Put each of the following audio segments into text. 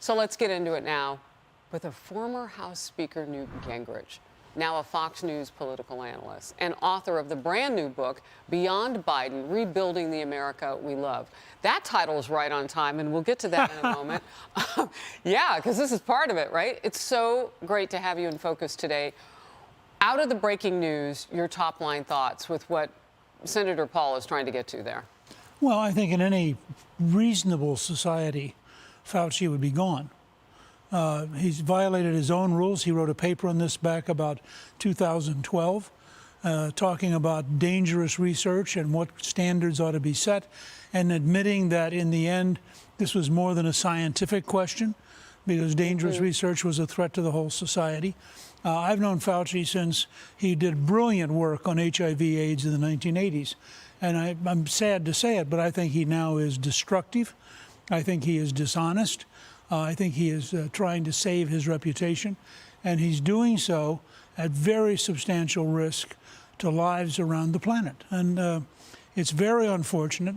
So let's get into it now with a former House Speaker, Newt Gingrich, now a Fox News political analyst and author of the brand new book, Beyond Biden, Rebuilding the America We Love. That title is right on time, and we'll get to that in a moment. Yeah, because this is part of it, right? It's so great to have you in focus today. Out of the breaking news, your top line thoughts with what Senator Paul is trying to get to there. Well, I think in any reasonable society, Fauci would be gone. He's violated his own rules. He wrote a paper on this back about 2012, talking about dangerous research and what standards ought to be set, and admitting that in the end, this was more than a scientific question, because dangerous research was a threat to the whole society. I've known Fauci since he did brilliant work on HIV/AIDS in the 1980s. And I'm sad to say it, but I think he now is destructive. I think he is dishonest. I think he is trying to save his reputation. And he's doing so at very substantial risk to lives around the planet. And it's very unfortunate.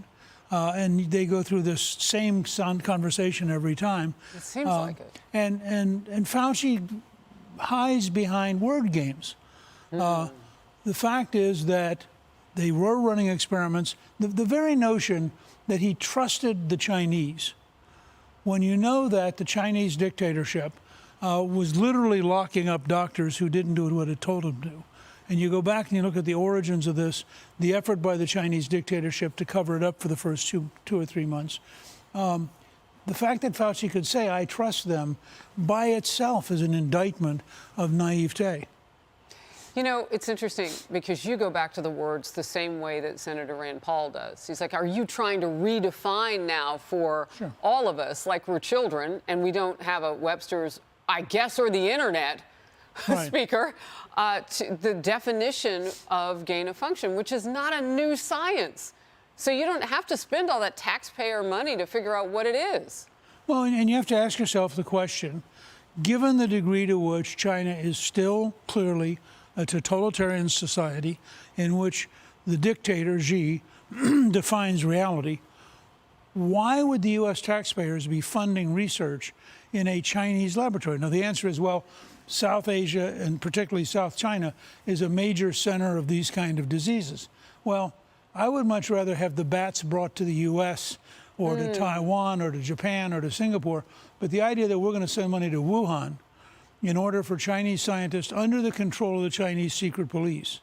And they go through this same conversation every time. It seems like it. And Fauci hides behind word games. The fact is that they were running experiments. The very notion that he trusted the Chinese, when you know that the Chinese dictatorship was literally locking up doctors who didn't do what it told them to, and you go back and you look at the origins of this, the effort by the Chinese dictatorship to cover it up for the first two or three months, the fact that Fauci could say, I trust them, by itself is an indictment of naivete. You know, it's interesting because you go back to the words the same way that Senator Rand Paul does. He's like, are you trying to redefine now for all of us, like we're children and we don't have a Webster's, I guess, or the internet speaker, to the definition of gain of function, which is not a new science. So you don't have to spend all that taxpayer money to figure out what it is. Well, and you have to ask yourself the question, given the degree to which China is still clearly a totalitarian society in which the dictator, Xi, defines reality, why would the U.S. taxpayers be funding research in a Chinese laboratory? Now, the answer is, well, South Asia, and particularly South China, is a major center of these kind of diseases. Well, I would much rather have the bats brought to the U.S. or to Taiwan or to Japan or to Singapore. But the idea that we're going to send money to Wuhan in order for Chinese scientists under the control of the Chinese secret police,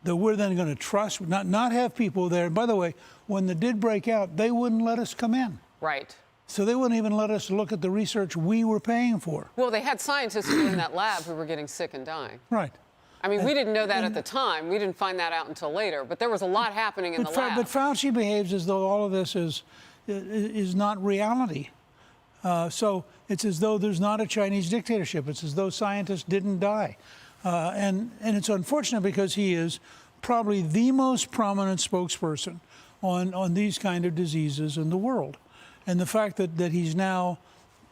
that we're then going to trust, not have people there. And by the way, when it did break out, they wouldn't let us come in. Right. So they wouldn't even let us look at the research we were paying for. Well, they had scientists in that lab who were getting sick and dying. Right. I mean, we didn't know that at the time. We didn't find that out until later. But there was a lot happening in the lab. But Fauci behaves as though all of this is not reality. So it's as though there's not a Chinese dictatorship. It's as though scientists didn't die. And it's unfortunate because he is probably the most prominent spokesperson on these kind of diseases in the world. And the fact that he's now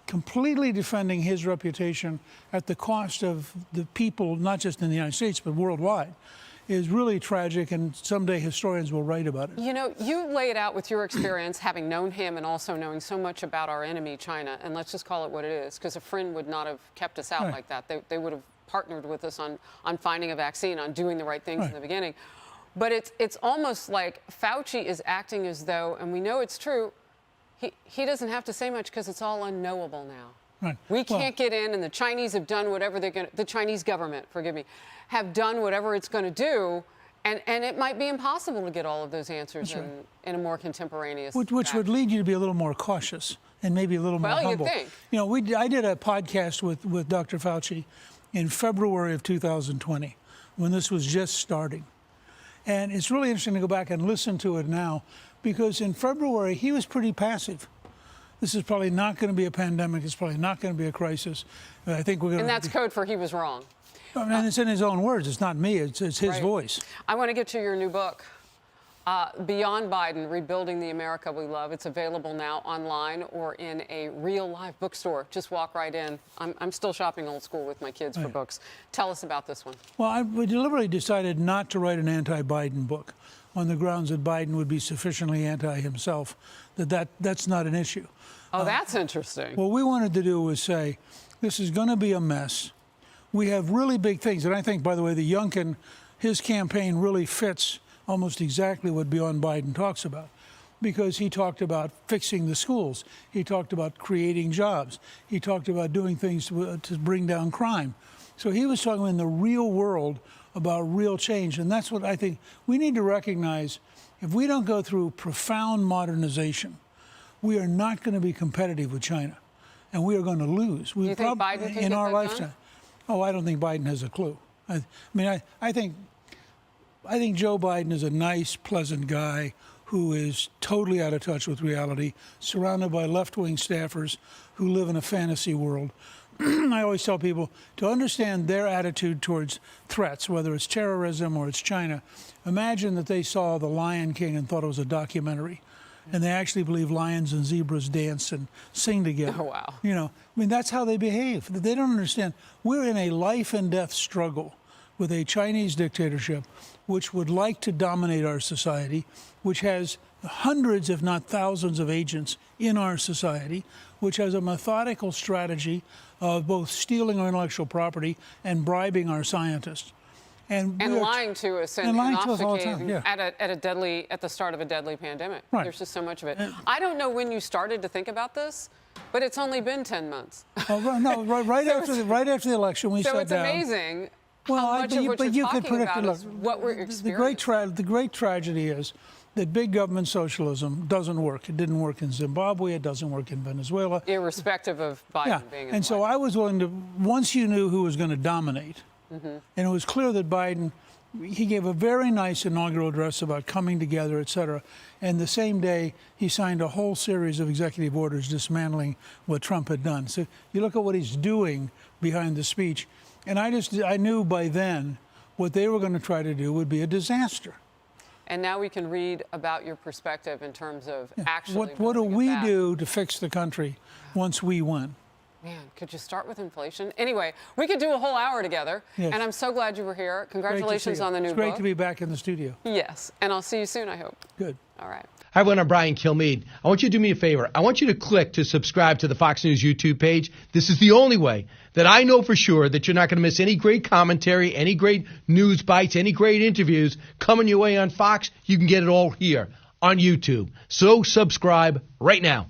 completely defending his reputation at the cost of the people, not just in the United States, but worldwide, is really tragic, and someday historians will write about it. You know, you lay it out with your experience, having known him and also knowing so much about our enemy, China, and let's just call it what it is, because a friend would not have kept us out like that. They would have partnered with us on finding a vaccine, on doing the right things in the beginning. But it's almost like Fauci is acting as though, and we know it's true, he doesn't have to say much because it's all unknowable now. Right. We can't get in, and the Chinese have done whatever they're going to, the Chinese government, forgive me, have done whatever it's going to do, and it might be impossible to get all of those answers in a more contemporaneous Which would lead you to be a little more cautious and maybe a little more humble. Well, you'd think. You know, I did a podcast with Dr. Fauci in February of 2020, when this was just starting. And it's really interesting to go back and listen to it now, because in February, he was pretty passive. This is probably not going to be a pandemic. It's probably not going to be a crisis. I think we're going to. And that's code for he was wrong. And it's in his own words. It's not me. It's his voice. I want to get to your new book, Beyond Biden, Rebuilding the America We Love. It's available now online or in a real live bookstore. Just walk right in. I'm still shopping old school with my kids for books. Tell us about this one. Well, we deliberately decided not to write an anti-Biden book. on the grounds that Biden would be sufficiently anti himself, that's not an issue. Oh, that's interesting. What we wanted to do was say, this is going to be a mess. We have really big things. And I think, by the way, the Youngkin, his campaign really fits almost exactly what Beyond Biden talks about, because he talked about fixing the schools. He talked about creating jobs. He talked about doing things to bring down crime. So he was talking in the real world about real change. And that's what I think we need to recognize. If we don't go through profound modernization, we are not going to be competitive with China, and we are going to lose. Do you think Biden can in get our that lifetime? done? Oh, I don't think Biden has a clue. I think Joe Biden is a nice, pleasant guy who is totally out of touch with reality, surrounded by left-wing staffers who live in a fantasy world. I always tell people to understand their attitude towards threats, whether it's terrorism or it's China. Imagine that they saw The Lion King and thought it was a documentary, and they actually believe lions and zebras dance and sing together. Oh, wow. You know, I mean, that's how they behave. They don't understand. We're in a life and death struggle with a Chinese dictatorship which would like to dominate our society, which has hundreds, if not thousands, of agents in our society, which has a methodical strategy of both stealing our intellectual property and bribing our scientists. And lying to us and lying to us all the time, yeah. at the start of a deadly pandemic. Right. There's just so much of it. I don't know when you started to think about this, but it's only been 10 months. Oh, no, right after the election, we sat down. So it's amazing well, how much of what you're could talking predict about is what we're experiencing. The great tragedy is that big government socialism doesn't work. It didn't work in Zimbabwe. It doesn't work in Venezuela. Irrespective of Biden being in and the so White House. I was willing to, once you knew who was going to dominate, and it was clear that Biden, he gave a very nice inaugural address about coming together, et cetera. And the same day, he signed a whole series of executive orders dismantling what Trump had done. So you look at what he's doing behind the speech. And I knew by then what they were going to try to do would be a disaster. And now we can read about your perspective in terms of actually what do moving it we back. do to fix the country once we win? Man, could you start with inflation? Anyway, we could do a whole hour together. Yes. And I'm so glad you were here. Congratulations on the new book. It's great to be back in the studio. Yes. And I'll see you soon, I hope. Good. All right. Hi, everyone. I'm Brian Kilmeade. I want you to do me a favor. I want you to click to subscribe to the Fox News YouTube page. This is the only way that I know for sure that you're not going to miss any great commentary, any great news bites, any great interviews coming your way on Fox. You can get it all here on YouTube. So subscribe right now.